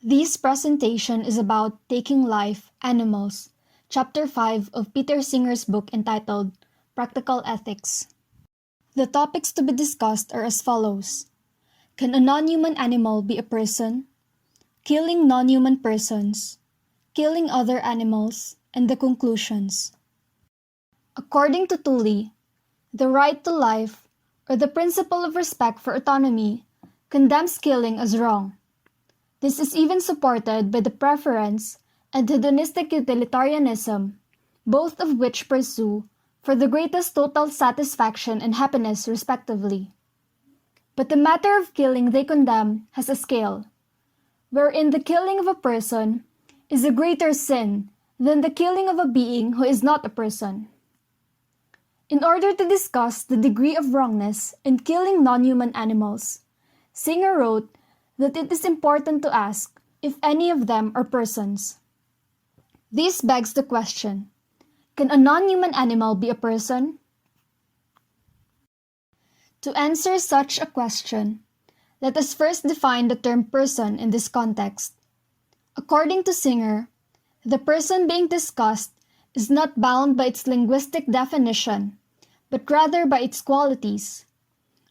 This presentation is about Taking Life, Animals, Chapter 5 of Peter Singer's book entitled Practical Ethics. The topics to be discussed are as follows. Can a non-human animal be a person? Killing non-human persons, killing other animals, and the conclusions. According to Tully, the right to life, or the principle of respect for autonomy, condemns killing as wrong. This is even supported by the preference and hedonistic utilitarianism, both of which pursue for the greatest total satisfaction and happiness respectively. But the matter of killing they condemn has a scale, wherein the killing of a person is a greater sin than the killing of a being who is not a person. In order to discuss the degree of wrongness in killing non-human animals, Singer wrote that it is important to ask if any of them are persons. This begs the question, can a non-human animal be a person? To answer such a question, let us first define the term person in this context. According to Singer, the person being discussed is not bound by its linguistic definition, but rather by its qualities.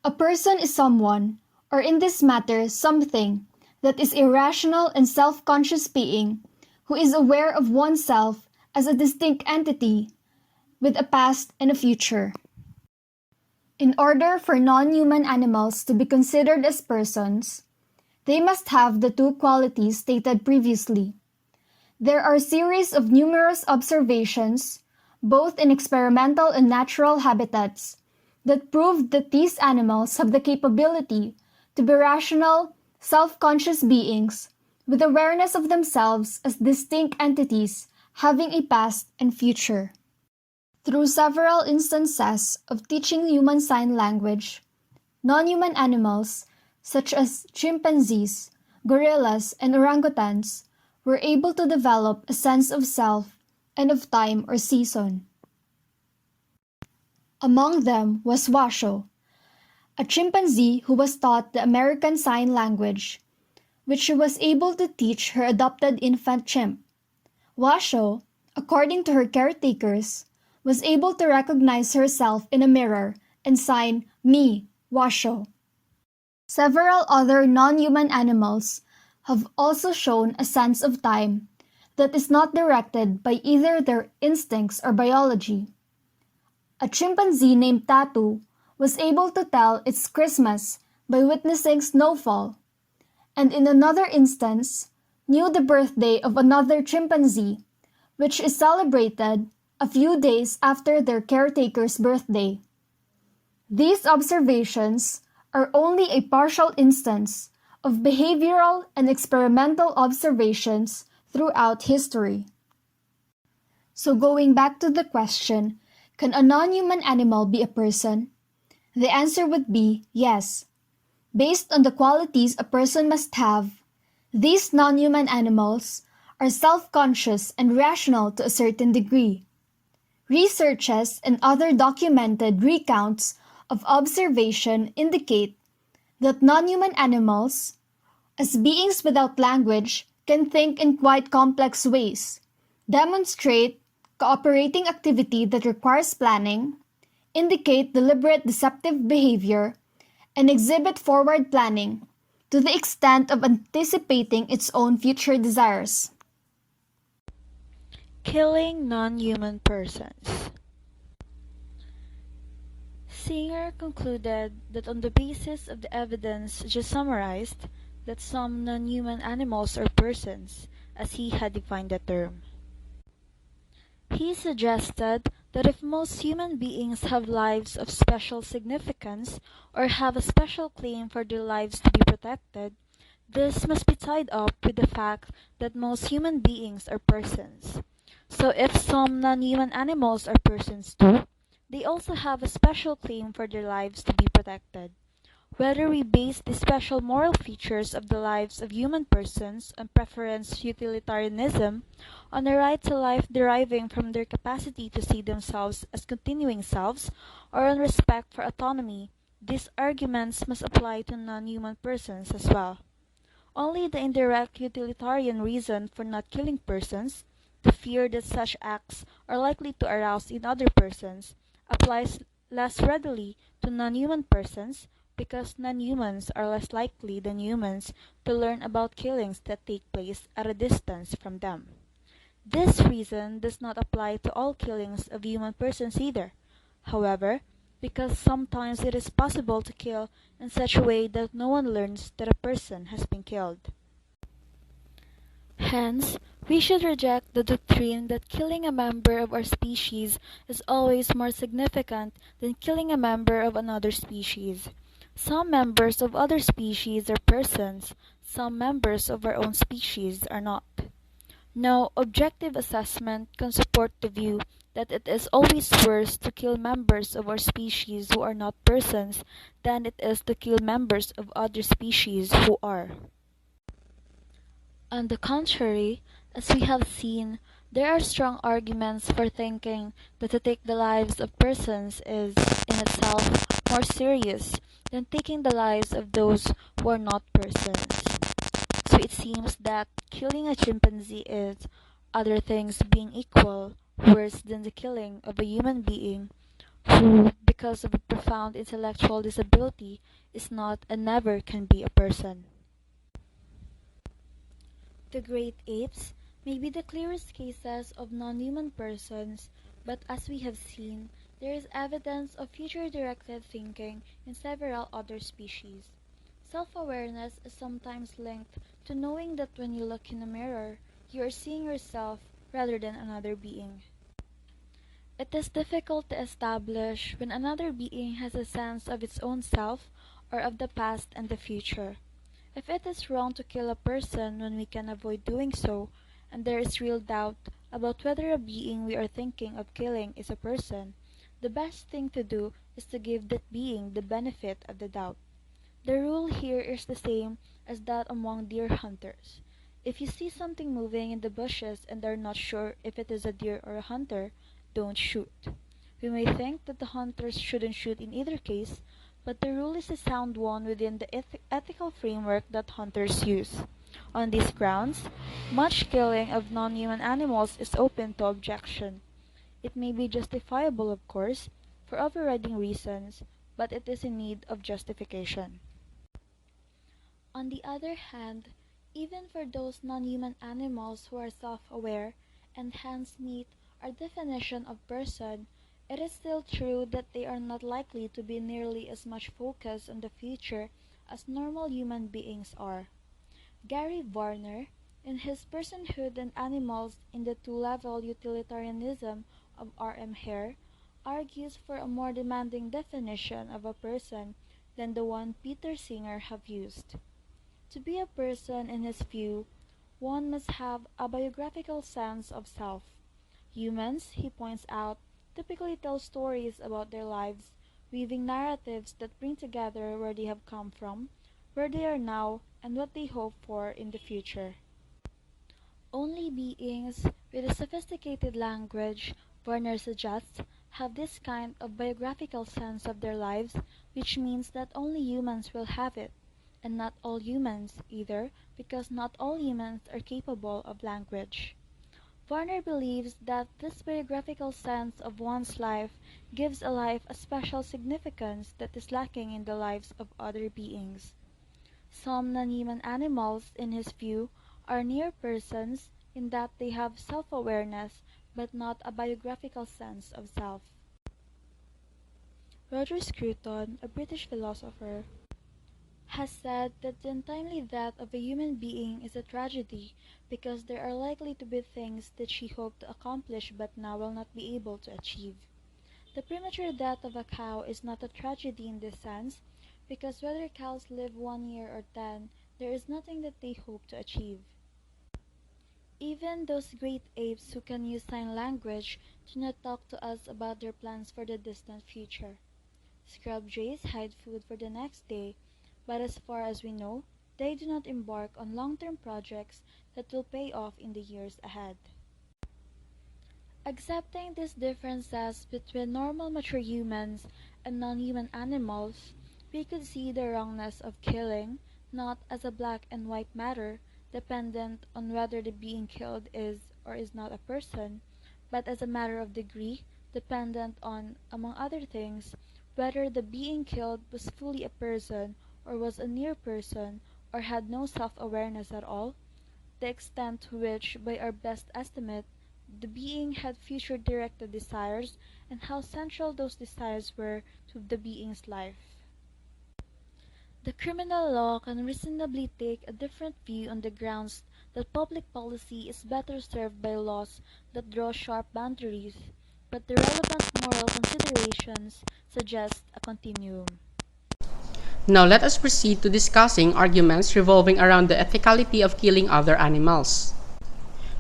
A person is someone, or in this matter, something, that is a rational and self-conscious being who is aware of oneself as a distinct entity with a past and a future. In order for non-human animals to be considered as persons, they must have the two qualities stated previously. There are a series of numerous observations, both in experimental and natural habitats, that prove that these animals have the capability to be rational, self-conscious beings with awareness of themselves as distinct entities having a past and future. Through several instances of teaching human sign language, non-human animals, such as chimpanzees, gorillas, and orangutans, were able to develop a sense of self and of time or season. Among them was Washoe, a chimpanzee who was taught the American Sign Language, which she was able to teach her adopted infant chimp. Washoe, according to her caretakers, was able to recognize herself in a mirror and sign, "Me, Washoe." Several other non-human animals have also shown a sense of time that is not directed by either their instincts or biology. A chimpanzee named Tatu was able to tell it's Christmas by witnessing snowfall, and in another instance, knew the birthday of another chimpanzee, which is celebrated a few days after their caretaker's birthday. These observations are only a partial instance of behavioral and experimental observations throughout history. So going back to the question, can a non-human animal be a person? The answer would be yes. Based on the qualities a person must have, these non-human animals are self-conscious and rational to a certain degree. Researches and other documented recounts of observation indicate that non-human animals, as beings without language, can think in quite complex ways, demonstrate cooperating activity that requires planning, indicate deliberate deceptive behavior, and exhibit forward planning to the extent of anticipating its own future desires. Killing non-human persons. Singer concluded that on the basis of the evidence just summarized, that some non-human animals are persons, as he had defined the term. He suggested that if most human beings have lives of special significance or have a special claim for their lives to be protected, this must be tied up with the fact that most human beings are persons. So if some non-human animals are persons too, they also have a special claim for their lives to be protected. Whether we base the special moral features of the lives of human persons on preference utilitarianism, on a right to life deriving from their capacity to see themselves as continuing selves, or on respect for autonomy, these arguments must apply to non-human persons as well. Only the indirect utilitarian reason for not killing persons, the fear that such acts are likely to arouse in other persons, applies less readily to non-human persons because non-humans are less likely than humans to learn about killings that take place at a distance from them. This reason does not apply to all killings of human persons either, however, because sometimes it is possible to kill in such a way that no one learns that a person has been killed. Hence, we should reject the doctrine that killing a member of our species is always more significant than killing a member of another species. Some members of other species are persons, some members of our own species are not. No objective assessment can support the view that it is always worse to kill members of our species who are not persons than it is to kill members of other species who are. On the contrary, as we have seen, there are strong arguments for thinking that to take the lives of persons is, in itself, more serious than taking the lives of those who are not persons. So it seems that killing a chimpanzee is, other things being equal, worse than the killing of a human being who, because of a profound intellectual disability, is not and never can be a person. The great apes may be the clearest cases of non-human persons, but as we have seen, there is evidence of future-directed thinking in several other species. Self-awareness is sometimes linked to knowing that when you look in a mirror, you are seeing yourself rather than another being. It is difficult to establish when another being has a sense of its own self or of the past and the future. If it is wrong to kill a person when we can avoid doing so, and there is real doubt about whether a being we are thinking of killing is a person, the best thing to do is to give that being the benefit of the doubt. The rule here is the same as that among deer hunters. If you see something moving in the bushes and are not sure if it is a deer or a hunter, don't shoot. We may think that the hunters shouldn't shoot in either case, but the rule is a sound one within the ethical framework that hunters use. On these grounds, much killing of non-human animals is open to objection. It may be justifiable, of course, for overriding reasons, but it is in need of justification. On the other hand, even for those non-human animals who are self-aware and hence meet our definition of person, it is still true that they are not likely to be nearly as much focused on the future as normal human beings are. Gary Varner, in his Personhood and Animals in the Two-Level Utilitarianism of R.M. Hare, argues for a more demanding definition of a person than the one Peter Singer have used. To be a person, in his view, one must have a biographical sense of self. Humans, he points out, typically tell stories about their lives, weaving narratives that bring together where they have come from, where they are now, and what they hope for in the future. Only beings with a sophisticated language, Werner suggests, have this kind of biographical sense of their lives, which means that only humans will have it, and not all humans either, because not all humans are capable of language. Warner believes that this biographical sense of one's life gives a life a special significance that is lacking in the lives of other beings. Some non-human animals, in his view, are near persons in that they have self-awareness but not a biographical sense of self. Roger Scruton, a British philosopher, has said that the untimely death of a human being is a tragedy because there are likely to be things that she hoped to accomplish but now will not be able to achieve. The premature death of a cow is not a tragedy in this sense, because whether cows live 1 year or 10, there is nothing that they hope to achieve. Even those great apes who can use sign language do not talk to us about their plans for the distant future. Scrub jays hide food for the next day, but as far as we know, they do not embark on long-term projects that will pay off in the years ahead. Accepting these differences between normal mature humans and non-human animals, we could see the wrongness of killing, not as a black and white matter, dependent on whether the being killed is or is not a person, but as a matter of degree, dependent on, among other things, whether the being killed was fully a person, or was a near person, or had no self-awareness at all, the extent to which, by our best estimate, the being had future-directed desires, and how central those desires were to the being's life. The criminal law can reasonably take a different view on the grounds that public policy is better served by laws that draw sharp boundaries, but the relevant moral considerations suggest a continuum. Now let us proceed to discussing arguments revolving around the ethicality of killing other animals.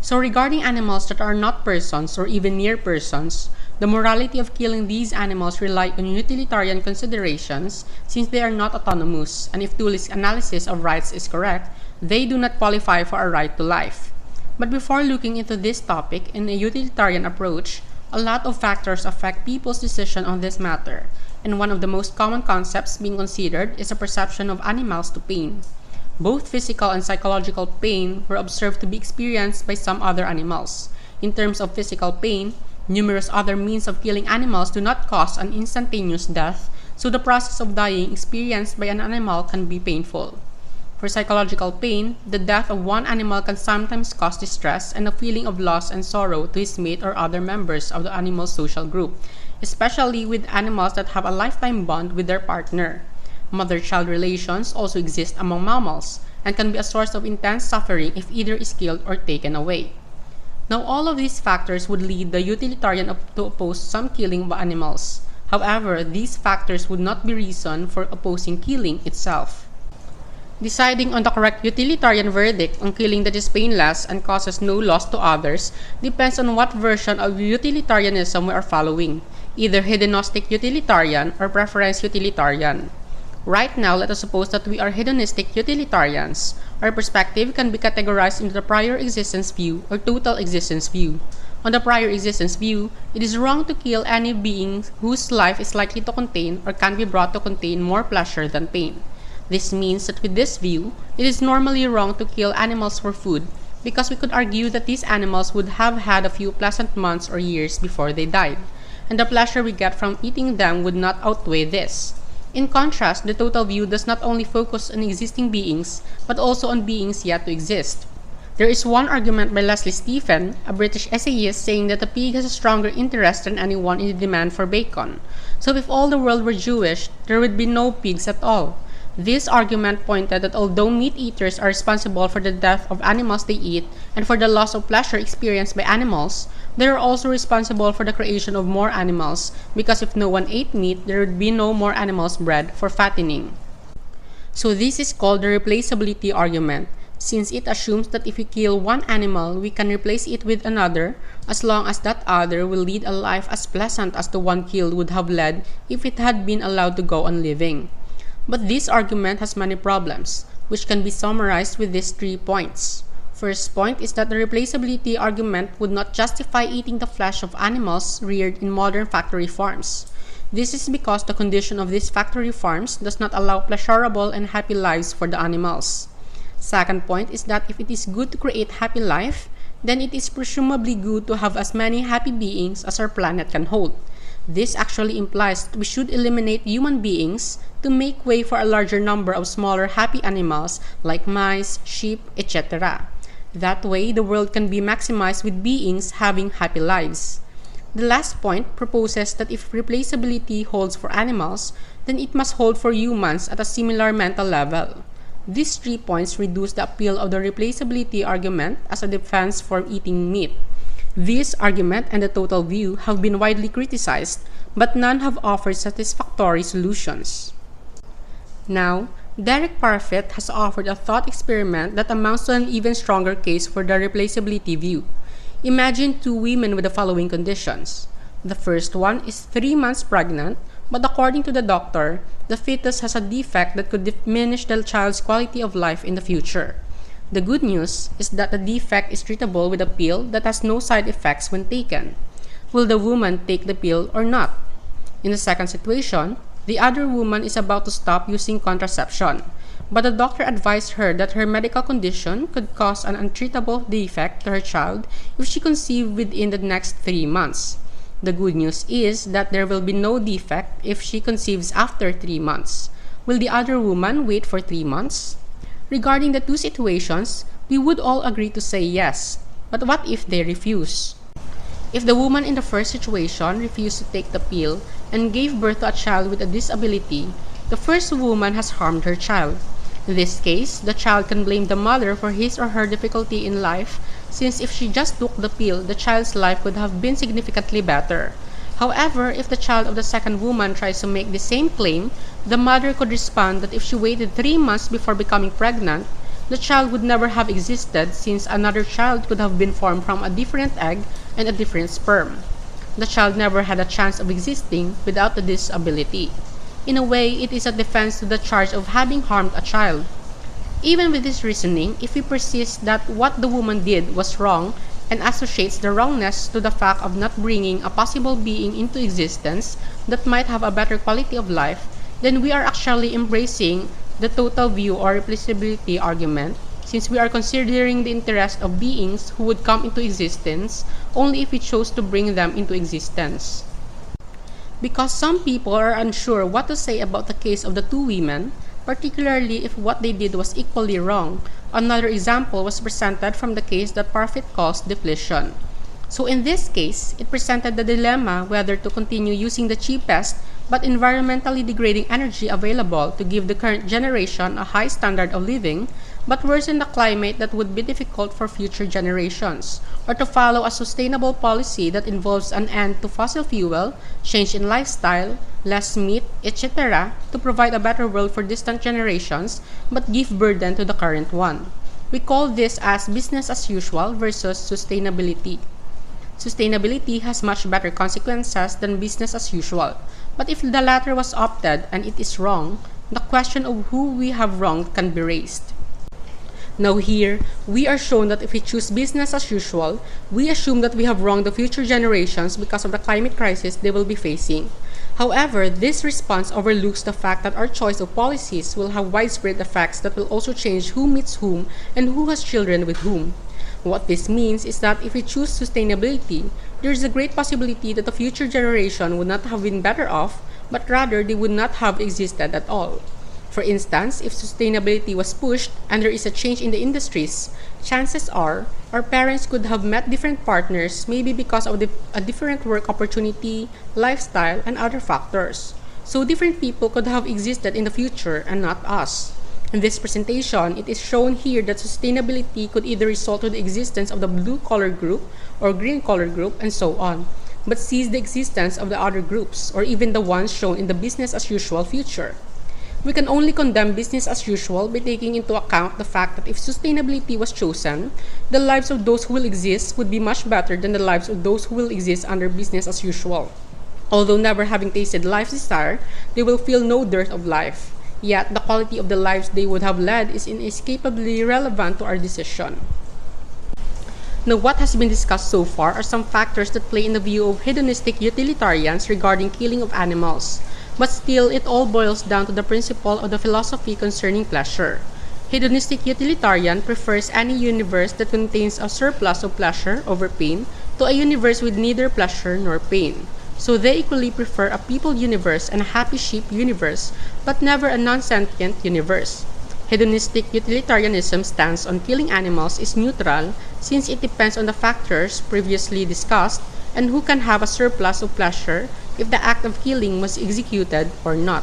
So regarding animals that are not persons or even near persons, the morality of killing these animals rely on utilitarian considerations since they are not autonomous, and if Tully's analysis of rights is correct, they do not qualify for a right to life. But before looking into this topic in a utilitarian approach, a lot of factors affect people's decision on this matter, and one of the most common concepts being considered is a perception of animals to pain. Both physical and psychological pain were observed to be experienced by some other animals. In terms of physical pain, numerous other means of killing animals do not cause an instantaneous death, so the process of dying experienced by an animal can be painful. For psychological pain, the death of one animal can sometimes cause distress and a feeling of loss and sorrow to his mate or other members of the animal's social group, especially with animals that have a lifetime bond with their partner. Mother-child relations also exist among mammals and can be a source of intense suffering if either is killed or taken away. Now, all of these factors would lead the utilitarian to oppose some killing of animals. However, these factors would not be reason for opposing killing itself. Deciding on the correct utilitarian verdict on killing that is painless and causes no loss to others depends on what version of utilitarianism we are following, either hedonistic utilitarian or preference utilitarian. Right now, let us suppose that we are hedonistic utilitarians. Our perspective can be categorized into the prior existence view or total existence view. On the prior existence view, it is wrong to kill any being whose life is likely to contain or can be brought to contain more pleasure than pain. This means that with this view, it is normally wrong to kill animals for food because we could argue that these animals would have had a few pleasant months or years before they died, and the pleasure we get from eating them would not outweigh this. In contrast, the total view does not only focus on existing beings, but also on beings yet to exist. There is one argument by Leslie Stephen, a British essayist, saying that a pig has a stronger interest than anyone in the demand for bacon. So if all the world were Jewish, there would be no pigs at all. This argument pointed that although meat eaters are responsible for the death of animals they eat and for the loss of pleasure experienced by animals, they are also responsible for the creation of more animals, because if no one ate meat, there would be no more animals bred for fattening. So this is called the replaceability argument, since it assumes that if we kill one animal, we can replace it with another, as long as that other will lead a life as pleasant as the one killed would have led if it had been allowed to go on living. But this argument has many problems, which can be summarized with these 3 points. First point is that the replaceability argument would not justify eating the flesh of animals reared in modern factory farms. This is because the condition of these factory farms does not allow pleasurable and happy lives for the animals. Second point is that if it is good to create happy life, then it is presumably good to have as many happy beings as our planet can hold. This actually implies that we should eliminate human beings to make way for a larger number of smaller happy animals like mice, sheep, etc. That way, the world can be maximized with beings having happy lives. The last point proposes that if replaceability holds for animals, then it must hold for humans at a similar mental level. These 3 points reduce the appeal of the replaceability argument as a defense for eating meat. This argument and the total view have been widely criticized, but none have offered satisfactory solutions. Now, Derek Parfit has offered a thought experiment that amounts to an even stronger case for the replaceability view. Imagine 2 women with the following conditions. The first one is 3 months pregnant, but according to the doctor, the fetus has a defect that could diminish the child's quality of life in the future. The good news is that the defect is treatable with a pill that has no side effects when taken. Will the woman take the pill or not? In the second situation, the other woman is about to stop using contraception. but the doctor advised her that her medical condition could cause an untreatable defect to her child if she conceived within the next 3 months. The good news is that there will be no defect if she conceives after 3 months. Will the other woman wait for 3 months? Regarding the two situations, we would all agree to say yes, but what if they refuse? If the woman in the first situation refused to take the pill and gave birth to a child with a disability, the first woman has harmed her child. In this case, the child can blame the mother for his or her difficulty in life, since if she just took the pill, the child's life could have been significantly better. However, if the child of the second woman tries to make the same claim, the mother could respond that if she waited 3 months before becoming pregnant, the child would never have existed since another child could have been formed from a different egg and a different sperm. The child never had a chance of existing without the disability. In a way, it is a defense to the charge of having harmed a child. Even with this reasoning, if we persist that what the woman did was wrong and associates the wrongness to the fact of not bringing a possible being into existence that might have a better quality of life, then we are actually embracing the total view or replaceability argument, since we are considering the interest of beings who would come into existence only if we chose to bring them into existence. Because some people are unsure what to say about the case of the two women, particularly if what they did was equally wrong, another example was presented from the case that profit caused depletion. So in this case, it presented the dilemma whether to continue using the cheapest but environmentally degrading energy available to give the current generation a high standard of living, but worsen the climate that would be difficult for future generations, or to follow a sustainable policy that involves an end to fossil fuel, change in lifestyle, less meat, etc., to provide a better world for distant generations, but give burden to the current one. We call this as business as usual versus sustainability. Sustainability has much better consequences than business as usual, but if the latter was opted and it is wrong, the question of who we have wronged can be raised. Now here, we are shown that if we choose business as usual, we assume that we have wronged the future generations because of the climate crisis they will be facing. However, this response overlooks the fact that our choice of policies will have widespread effects that will also change who meets whom and who has children with whom. What this means is that if we choose sustainability, there is a great possibility that the future generation would not have been better off, but rather they would not have existed at all. For instance, if sustainability was pushed and there is a change in the industries, chances are our parents could have met different partners, maybe because of a different work opportunity, lifestyle, and other factors. So different people could have existed in the future and not us. In this presentation, it is shown here that sustainability could either result to the existence of the blue-collar group or green-collar group and so on, but cease the existence of the other groups or even the ones shown in the business-as-usual future. We can only condemn business as usual by taking into account the fact that if sustainability was chosen, the lives of those who will exist would be much better than the lives of those who will exist under business as usual. Although never having tasted life's desire, they will feel no dearth of life. Yet, the quality of the lives they would have led is inescapably relevant to our decision. Now, what has been discussed so far are some factors that play in the view of hedonistic utilitarians regarding killing of animals. But still, it all boils down to the principle of the philosophy concerning pleasure. Hedonistic utilitarian prefers any universe that contains a surplus of pleasure over pain to a universe with neither pleasure nor pain. So they equally prefer a people universe and a happy sheep universe, but never a non-sentient universe. Hedonistic utilitarianism stance on killing animals is neutral since it depends on the factors previously discussed and who can have a surplus of pleasure if the act of killing was executed or not.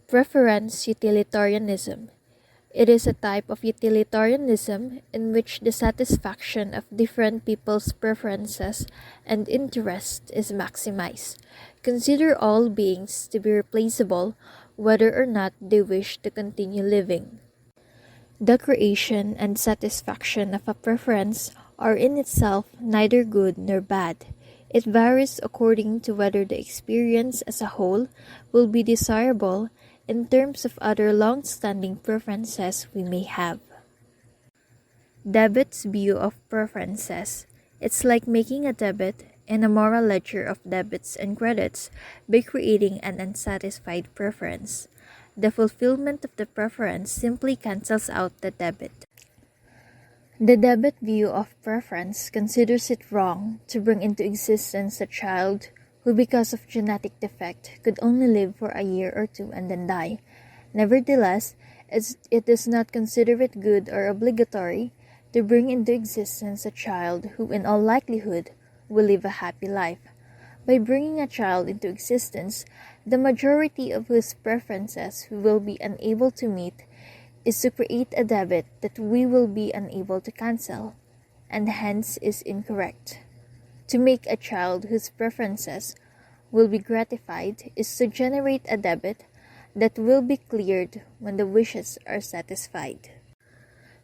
Preference utilitarianism. It is a type of utilitarianism in which the satisfaction of different people's preferences and interests is maximized. Consider all beings to be replaceable, whether or not they wish to continue living. The creation and satisfaction of a preference are in itself neither good nor bad. It varies according to whether the experience as a whole will be desirable in terms of other long-standing preferences we may have. Debits view of preferences. It's like making a debit and a moral ledger of debits and credits by creating an unsatisfied preference. The fulfillment of the preference simply cancels out the debit. The debit view of preference considers it wrong to bring into existence a child who, because of genetic defect, could only live for a year or two and then die. Nevertheless, it does not consider it good or obligatory to bring into existence a child who, in all likelihood, will live a happy life. By bringing a child into existence, the majority of whose preferences we will be unable to meet is to create a debit that we will be unable to cancel, and hence is incorrect. To make a child whose preferences will be gratified is to generate a debit that will be cleared when the wishes are satisfied.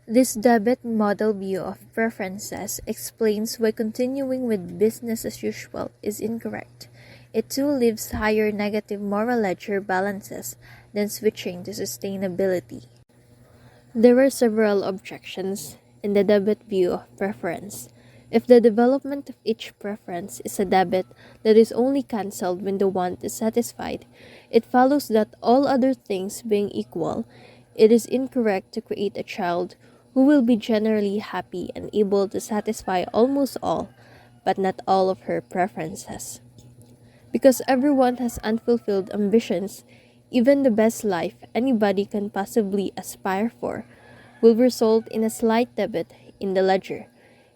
This debit model view of preferences explains why continuing with business as usual is incorrect. It too leaves higher negative moral ledger balances than switching to sustainability. There are several objections in the debit view of preference. If the development of each preference is a debit that is only cancelled when the want is satisfied, it follows that all other things being equal, it is incorrect to create a child who will be generally happy and able to satisfy almost all, but not all of her preferences. Because everyone has unfulfilled ambitions, even the best life anybody can possibly aspire for will result in a slight debit in the ledger.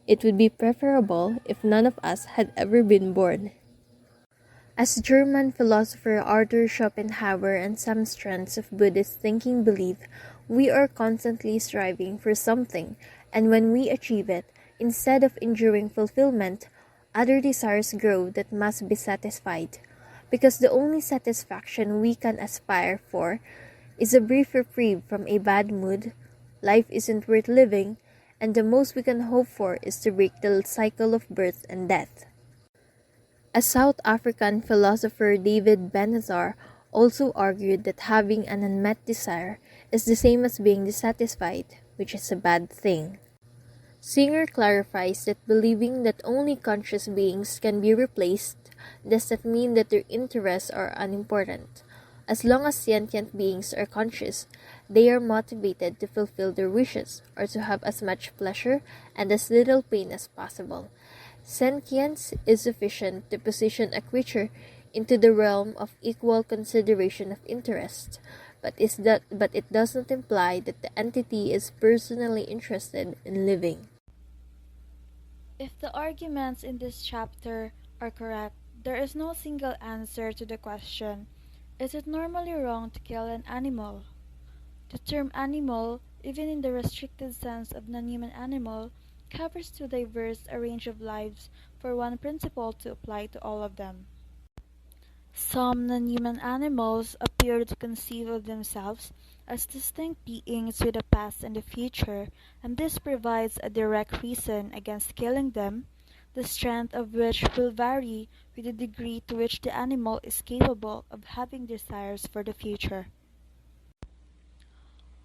It would be preferable if none of us had ever been born. As German philosopher Arthur Schopenhauer and some strands of Buddhist thinking believe, we are constantly striving for something, and when we achieve it, instead of enduring fulfillment, other desires grow that must be satisfied. Because the only satisfaction we can aspire for is a brief reprieve from a bad mood, life isn't worth living, and the most we can hope for is to break the cycle of birth and death. A South African philosopher, David Benazar, also argued that having an unmet desire is the same as being dissatisfied, which is a bad thing. Singer clarifies that believing that only conscious beings can be replaced does not mean that their interests are unimportant. As long as sentient beings are conscious, they are motivated to fulfill their wishes or to have as much pleasure and as little pain as possible. Sentience is sufficient to position a creature into the realm of equal consideration of interest, but it does not imply that the entity is personally interested in living. If the arguments in this chapter are correct, there is no single answer to the question, is it normally wrong to kill an animal? The term animal, even in the restricted sense of non-human animal, covers too diverse a range of lives for one principle to apply to all of them. Some non-human animals appear to conceive of themselves as distinct beings with a past and a future, and this provides a direct reason against killing them, the strength of which will vary with the degree to which the animal is capable of having desires for the future.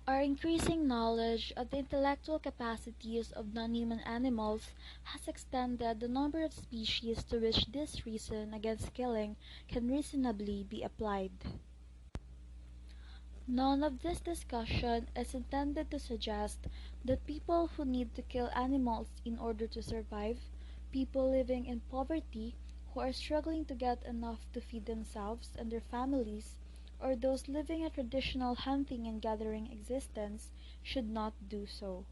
Our increasing knowledge of the intellectual capacities of non-human animals has extended the number of species to which this reason against killing can reasonably be applied. None of this discussion is intended to suggest that people who need to kill animals in order to survive, people living in poverty who are struggling to get enough to feed themselves and their families, or those living a traditional hunting and gathering existence should not do so.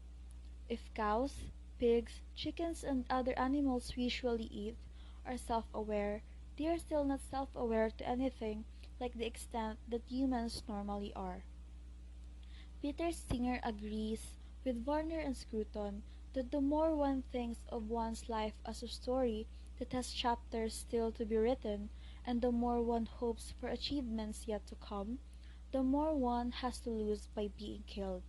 If cows, pigs, chickens, and other animals we usually eat are self-aware, they are still not self-aware to anything like the extent that humans normally are. Peter Singer agrees with Warner and Scruton that the more one thinks of one's life as a story that has chapters still to be written, and the more one hopes for achievements yet to come, the more one has to lose by being killed.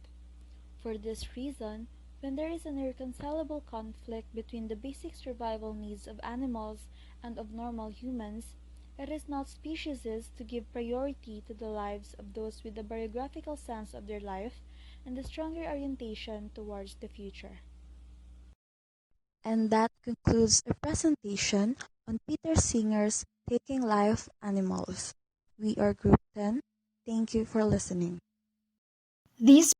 For this reason, when there is an irreconcilable conflict between the basic survival needs of animals and of normal humans, it is not speciesist to give priority to the lives of those with a biographical sense of their life and a stronger orientation towards the future. And that concludes the presentation on Peter Singer's Taking Life Animals. We are Group 10. Thank you for listening. These